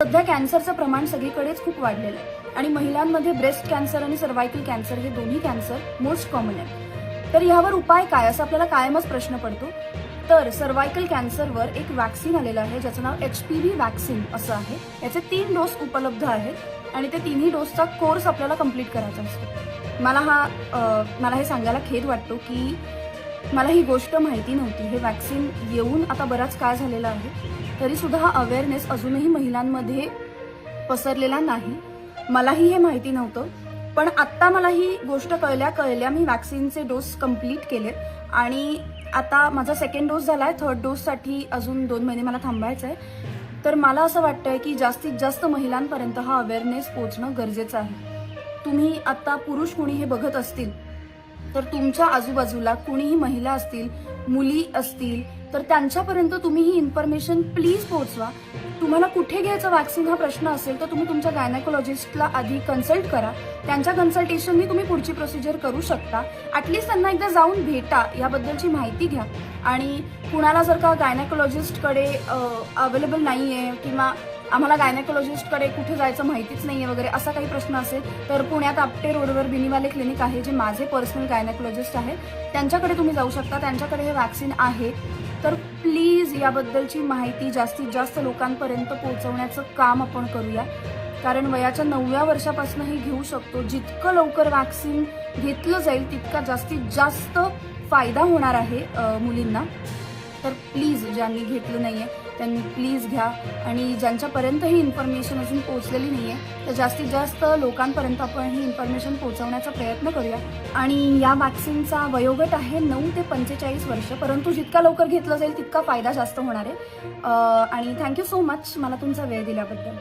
सध्या कॅन्सरचं प्रमाण सगळीकडेच खूप वाढलेलं आहे आणि महिलांमध्ये ब्रेस्ट कॅन्सर आणि सर्व्हायकल कॅन्सर हे दोन्ही कॅन्सर मोस्ट कॉमन आहे. तर यावर उपाय काय असा आपल्याला कायमच प्रश्न पडतो. तर सर्व्हायकल कॅन्सरवर एक वॅक्सिन आलेलं आहे ज्याचं नाव HPV वॅक्सिन असं आहे. याचे 3 डोस उपलब्ध आहेत आणि ते 3ही डोसचा कोर्स आपल्याला कंप्लीट करायचा असतो. मला हे सांगायला खेद वाटतो की मला ही गोष्ट माहिती नव्हती. हे वॅक्सिन येऊन आता बराच काळ झालेला आहे, तरी सुद्धा हा अवेअरनेस अजूनही महिलांमध्ये पसरलेला नाही. मलाही हे माहिती नव्हतं, पण आत्ता मला ही गोष्ट कळल्या मी वॅक्सिनचे डोस कंप्लीट केले आणि आता माझा 2nd डोस झालाय. 3rd डोससाठी अजून 2 महिने मला थांबायचं आहे. तर मला असं वाटतंय की जास्तीत जास्त महिलांपर्यंत हा अवेअरनेस पोहोचणं गरजेचं आहे. तुम्ही आता पुरुष कुणी हे बघत असतील तर तुमच्या आजूबाजूला कुणीही महिला असतील, मुली असतील तर त्यांच्यापर्यंत तुम्ही ही इन्फॉर्मेशन प्लीज पोहोचवा. तुम्हाला कुठे घ्यायचं वॅक्सिन हा प्रश्न असेल तर तुम्ही तुमच्या गायनेकोलॉजिस्टला आधी कन्सल्ट करा. त्यांच्या कन्सल्टेशननी तुम्ही पुढची प्रोसिजर करू शकता. ॲटलिस्ट त्यांना एकदा जाऊन भेटा, याबद्दलची माहिती घ्या. आणि कुणाला जर का गायनेकोलॉजिस्टकडे अवेलेबल नाही आहे किंवा आम्हाला गायनेकोलॉजिस्टकडे कुठे जायचं माहितीच नाही आहे वगैरे असा काही प्रश्न असेल तर पुण्यात आपटे रोडवर बिनीवाले क्लिनिक आहे, जे माझे पर्सनल गायनेकोलॉजिस्ट आहेत, त्यांच्याकडे तुम्ही जाऊ शकता. त्यांच्याकडे हे वॅक्सिन आहे. तर प्लीज याबद्दलची माहिती जास्तीत जास्त लोकांपर्यंत पोहोचवण्याचं काम आपण करूया, कारण वयाच्या 9व्या वर्षापासून हे घेऊ शकतो. जितकं लवकर वॅक्सिन घेतलं जाईल तितका जास्तीत जास्त फायदा होणार आहे मुलींना. तर प्लीज ज्यांनी घेतलं नाहीये त्यांनी प्लीज घ्या आणि ज्यांच्यापर्यंत ही इन्फॉर्मेशन अजून पोहोचलेली नाहीये तर जास्तीत जास्त लोकांपर्यंत आपण ही इन्फॉर्मेशन पोहोचवण्याचा प्रयत्न करूया. आणि या वॅक्सिनचा वयोगट आहे 9 ते 45 वर्ष, परंतु जितका लवकर घेतलं जाईल तितका फायदा जास्त होणार आहे. आणि थँक्यू सो मच मला तुमचा वेळ दिल्याबद्दल.